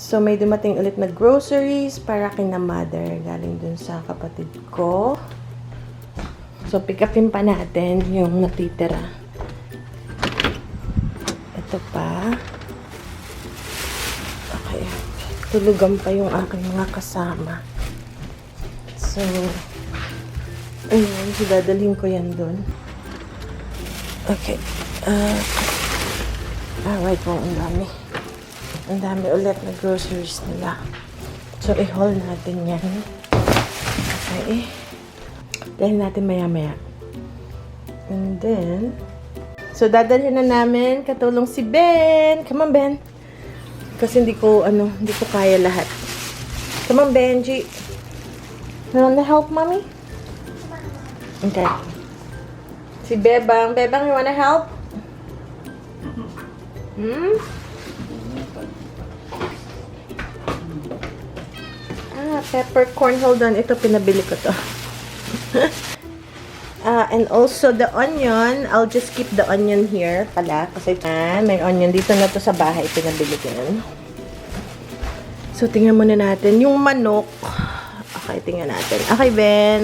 So, may dumating ulit na groceries para kina mother. Galing dun sa kapatid ko. So, pick upin pa natin yung natitira. Ito pa. Okay. Tulugan pa yung aking mga kasama. So, ayun. So, dadalhin ko yan dun. Okay. Alright po, ang dami. Ang dami ulit na groceries nila. So, i-haul natin yan. Okay. Dahil natin maya-maya. And then, so, dadalhin na namin katulong si Ben. Come on, Ben. Kasi hindi ko kaya lahat. Come on, Benji. You wanna help, Mommy? Okay. Si Bebang. Bebang, you wanna help? Peppercorn. Hold on. Ito, pinabili ko to. And also the onion. I'll just keep the onion here pala. Kasi may onion dito na to sa bahay. Pinabili ko yun. So, tingnan muna natin. Yung manok. Okay, tingnan natin. Okay, Ben.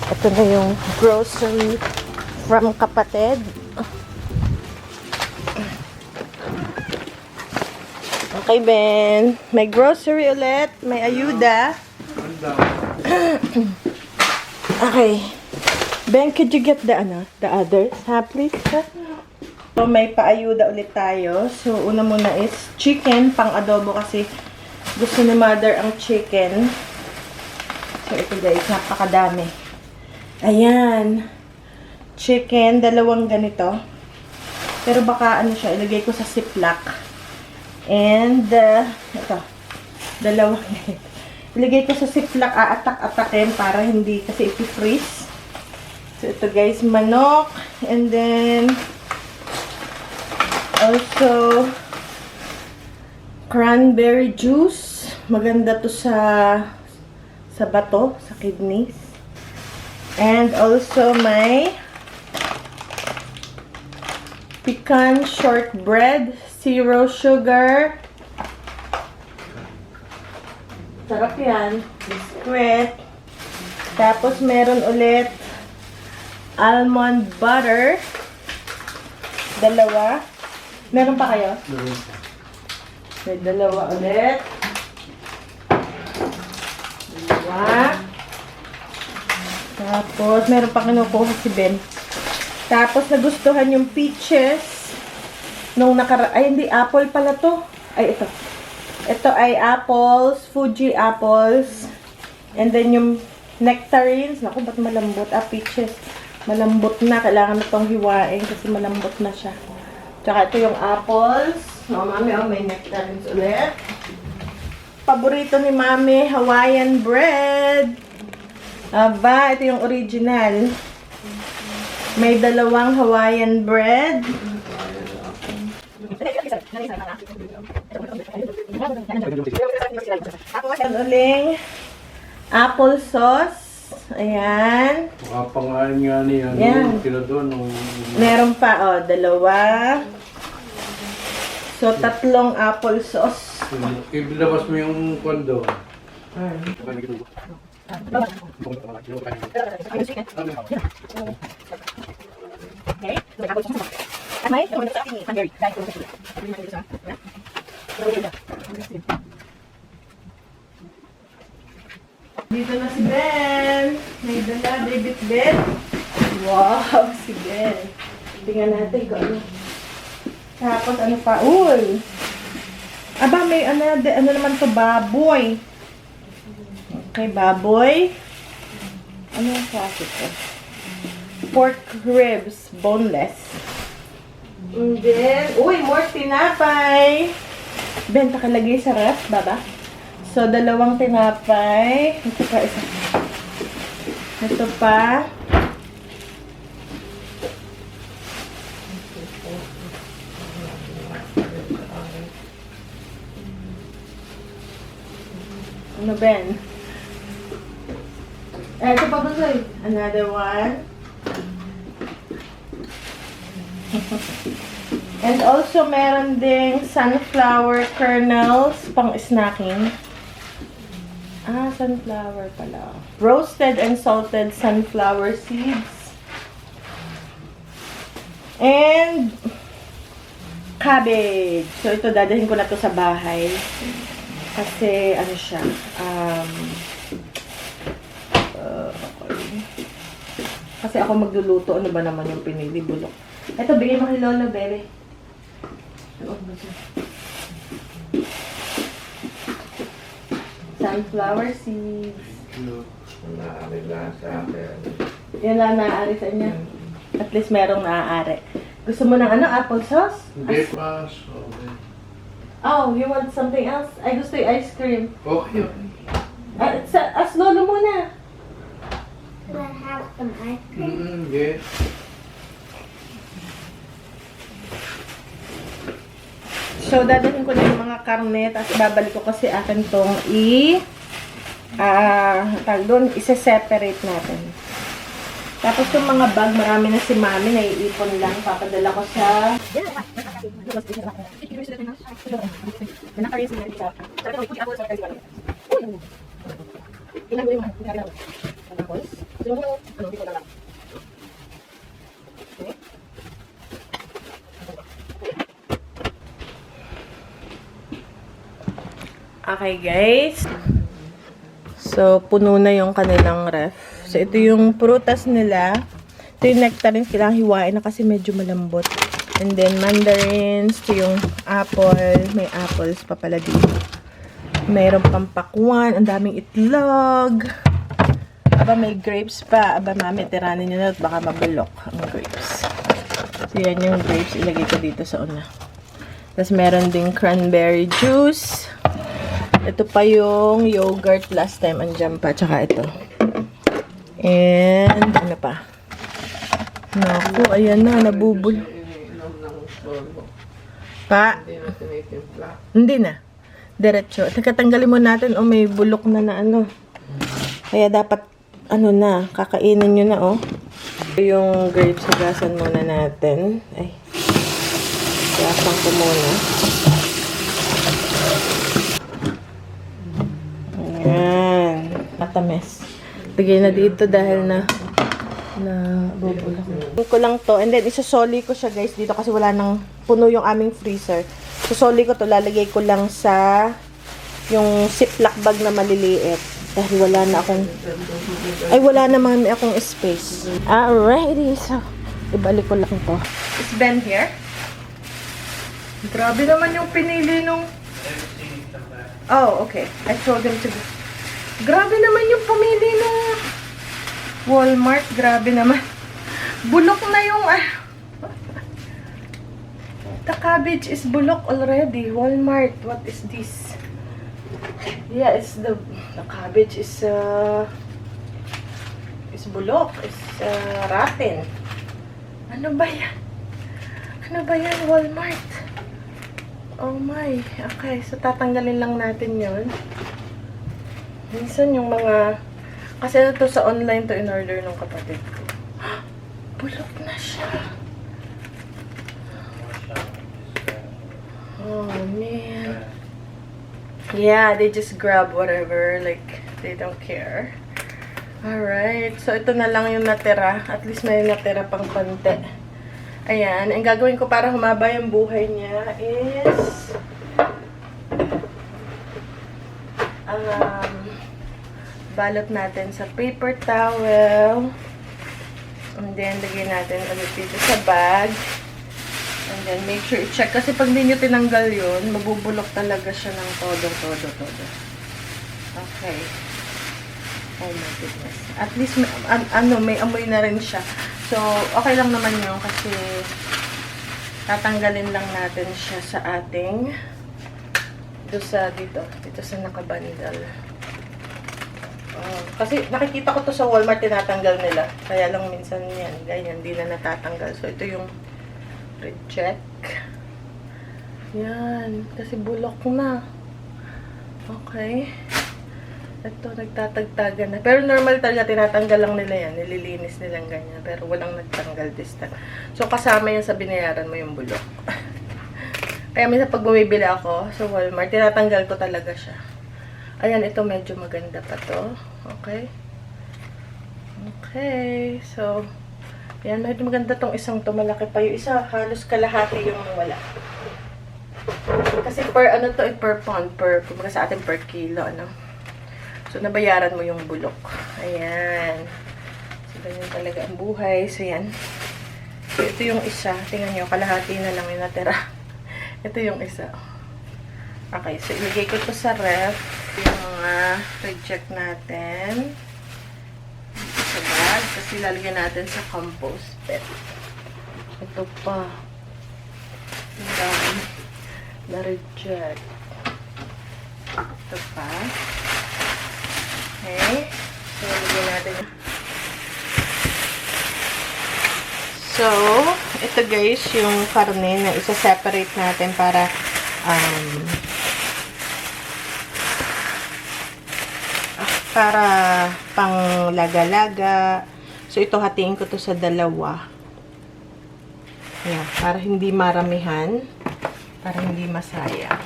Ito na yung grocery from kapatid. Okay, Ben. May grocery ulit. May ayuda. Okay. Ben, could you get the others? Ha, please? So, may paayuda ulit tayo. So, una muna is chicken, pang adobo kasi gusto ni mother ang chicken. So, ito guys, napakadami. Ayan. Chicken, dalawang ganito. Pero baka siya, ilagay ko sa ziplock. And, ito. Dalawang ganito. Ilagay ko sa ziplock, aatak-atakin para hindi kasi ipifreeze. So, ito guys, manok. And then, also, cranberry juice. Maganda to sa bato, sa kidneys. And also may pecan shortbread, zero sugar. Sarap yan. Biscuit. Tapos meron ulit almond butter. Dalawa. Meron pa kayo? May dalawa ulit. Dalawa. Tapos, meron pa kinukuha si Ben. Tapos, nagustuhan yung peaches. Nung ay, hindi. Apple pala to. Ay, ito. Ito ay apples. Fuji apples. And then, yung nectarines. Naku, ba't malambot? Peaches. Malambot na. Kailangan na itong hiwain kasi malambot na siya. Tsaka ito yung apples. Mami, may nectarines ulit. Paborito ni Mami, Hawaiian bread. Aba, ito yung original. May dalawang Hawaiian bread. Tapos, uling apple sauce. Ayan. Pangalan nga niya. Yan. Meron pa, dalawa. So, 3 apple sauce. Ibilabas mo yung kondo. Dito na si Ben. May dala, David Ben. Wow, si Ben. Tingnan natin kung ano. Tapos ano pa? Uy! Aba, may ano naman to, baboy. Okay, baboy. Ano yung klase to? Pork ribs, boneless. And then, uy, more tinapay. Ben, pakalagay sa ref, baba. So, 2 tinapay. Ito pa, isa. Ito pa. Ano, Ben? Ito pa ba sa'yo? Another one. And also, meron ding sunflower kernels pang snacking. Ah, sunflower pala. Roasted and salted sunflower seeds. And cabbage. So, ito, dadalhin ko na to sa bahay. Kasi, ano siya, kasi ako magluluto. Ano ba naman yung pinili? Bulok. Ito, bigay mo kay Lolo, bebe. Sunflower seeds. Yan lang naaari sa inyo. At least merong naaari. Gusto mo ng ano? Apple sauce? Hindi pa. Okay. Oh, you want something else? Ay, gusto yung ice cream. Okay. As Lolo muna. Can I have some ice cream? Yes. So, dadalhin ko na yung mga karne. Tapos, babalik ko kasi akin tong tag doon, isa-separate natin. Tapos, yung mga bag, marami na si Mami. Naiipon lang. Papadala ko sa... Okay, guys. So, puno na yung kanilang ref. So, ito yung prutas nila. Ito yung nectarines. Kailangan hiwain na kasi medyo malambot. And then, mandarins. Ito yung apple. May apples pa pala dito. Mayroon pang pakwan. Ang daming itlog. Aba, may grapes pa. Aba, mami, tiranin nyo na at baka mabulok ang grapes. So, yan yung grapes. Ilagay ko dito sa una. Tapos, meron ding cranberry juice. Ito pa yung yogurt last time. Andyan pa. Tsaka ito. And, ano pa? Naku, ayan na. Nabubul. Pa? Hindi na. Diretso. Tanggalin mo natin. Oh, may bulok na na ano. Kaya dapat, ano na, kakainin nyo na, oh. Yung grapes, hugasan muna natin. Ay. Hugasan ko muna. Ayan. Matamis. Lagay na dito dahil na bubulok. Ko lang to. And then, isosoli ko siya, guys, dito kasi wala nang puno yung aming freezer. Isosoli ko to. Lalagay ko lang sa yung ziploc bag na maliliit. Dahil wala na akong wala naman akong space. Alrighty. So, ibalik ko lang to. Is Ben here? Grabe naman yung pinili nung... Oh, okay. I told him to... Grabe naman yung pamili ng Walmart. Grabe naman. Bulok na yung... The cabbage is bulok already. Walmart. What is this? Yeah, it's the cabbage is bulok. It's rotten. Ano ba yan? Ano ba yan, Walmart? Oh my. Okay, so tatanggalin lang natin yun. Minsan yung mga... Kasi ano to sa online to in-order ng kapatid ko. Bulok na siya. Oh, man. Yeah, they just grab whatever. Like, they don't care. Alright. So, ito na lang yung natira. At least may natira pang konti. Ayan. Ang gagawin ko para humaba yung buhay niya is... balot natin sa paper towel. And then, lagay natin ulit dito sa bag. And then, make sure i-check. Kasi pag hindi nyo tinanggal yun, mabubulok talaga siya ng todo. Okay. Oh my goodness. At least, may amoy na rin siya. So, okay lang naman yun kasi tatanggalin lang natin siya sa ating dito sa nakabandal. Kasi nakikita ko to sa Walmart, tinatanggal nila. Kaya lang minsan yan, ganyan, hindi na natatanggal. So, ito yung reject. Yan, kasi bulok na. Okay. Ito, nagtatagtagan na. Pero normal talaga, tinatanggal lang nila yan. Nililinis nilang ganyan. Pero walang nagtanggal this time. So, kasama yan sa binayaran mo yung bulok. Kaya minsan pag bumibili ako sa Walmart, tinatanggal ko talaga siya. Ayan, ito medyo maganda pa to. Okay. Okay. So, ayan, medyo maganda tong isang to. Malaki pa yung isa. Halos kalahati yung wala. Kasi per ano to, per pound, kumbaga sa atin per kilo, ano. So, nabayaran mo yung bulok. Ayan. So, ganyan talaga ang buhay. So, yan. So, ito yung isa. Tingnan nyo, kalahati na lang yung natira. Ito yung isa. Okay, so ilagay ko to sa ref. Yung mga reject natin. Sa bag. Kasi lalagyan natin sa compost bin. Ito pa. Ang dami. Na-reject. Ito pa. Okay. So, lalagyan natin. So, ito guys, yung karne na isa-separate natin para pang laga-laga. So, ito hatiin ko to sa dalawa. Ayan, para hindi maramihan. Para hindi masayang.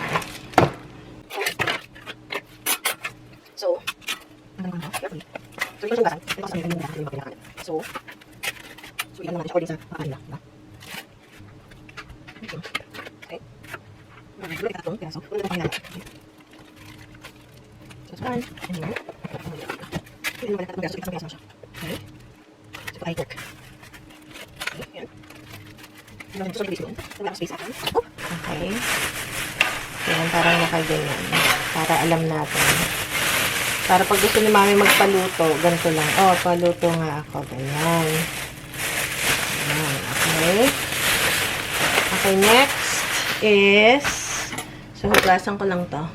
So, ilan naman siya sa kanila. Okay. Gulo ka itong piraso. Gulo ka itong so, saan? And here. Gulo naman itong piraso. Itong piraso siya. Okay. So, ito ay pork. Okay. Yan. Gulo naman ito sa space doon. Wala space akin. Okay. Yan, parang nakaganyan. Para alam natin. Para pag gusto ni mami magpaluto, ganito lang. Oh, paluto nga ako. Ganyan. Okay. Okay, next is, so, hugasan ko lang to.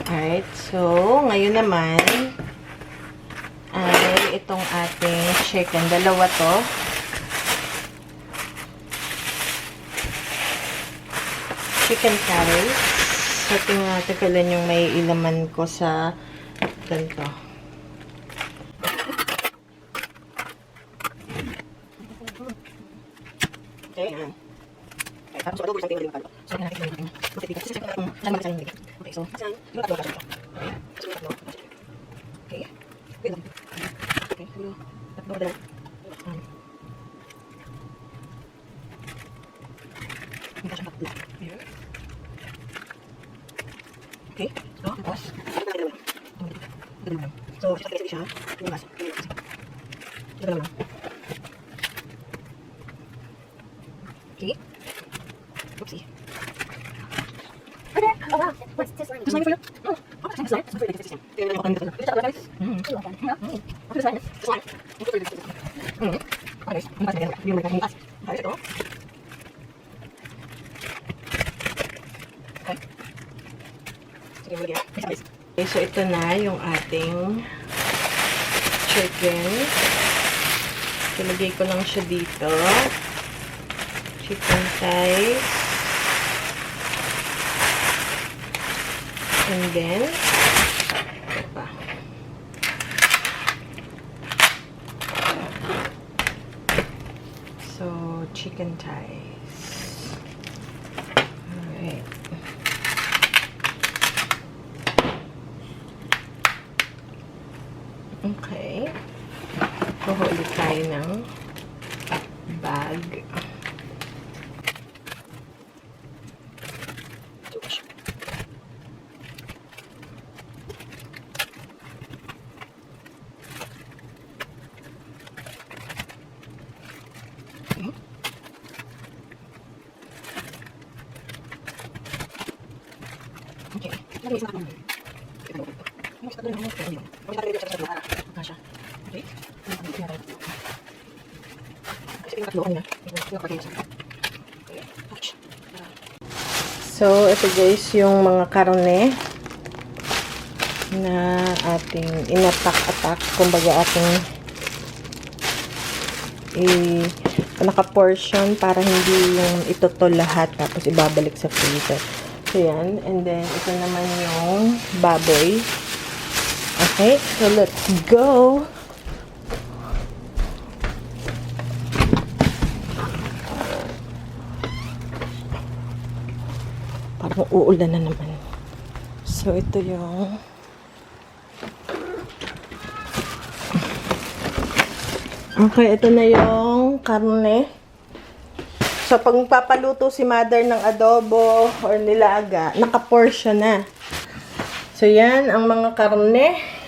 Alright, so, ngayon naman, ay itong ating chicken. Dalawa to. Chicken curry. So, tingnan natin kailan yung may ilaman ko sa ganito. Okay, yan. Okay, tapos adobo isang tingin yung kalbo. So, natin yung tingin. Kasi kung saan mag-saan yung nilagay. Okay, so, saan? Yung tatlo ka. Okay, so, yung tatlo. Okay. Wait lang. Okay, so, tatlo ka dalawa. Hindi ka siyang tatlo. Here. Okay, so, tapos, dalawa lang. Dalawa lang. So, kasi siya, yung gas. Dalawa lang. Okay. Oopsie. Okay. Oh wow. What's this one? Just like for you. Oh, okay. Just like. Just like this. Kaya lang ako dito. Ito guys. Okay, slime. Slime. Okay. Okay. Yung mga himas. Okay, ito. Okay. Sige, mo lagyan. Okay, so ito na yung ating chicken. Ilagay ko lang siya dito. Chicken thighs. And then, ito pa. So, chicken thighs. Alright. Okay. Kuha ulit tayo ng bag. Okay. Lagi isa ka. Yung isa doon mo. Yung isa doon sa para. Kasha. Okay. Kasi yung tatlo niya. Yung pagkain sa. So, ito guys yung mga karne na ating inatak-atak. Kumbaga ating naka-portion para hindi yung itotol lahat tapos ibabalik sa freezer. So, yan. And then, ito naman yung baboy. Okay. So, let's go! uulan na naman. So, ito yung okay, ito na yung karne. So, pag papaluto si mother ng adobo or nilaga, naka-portion na. So, yan ang mga karne.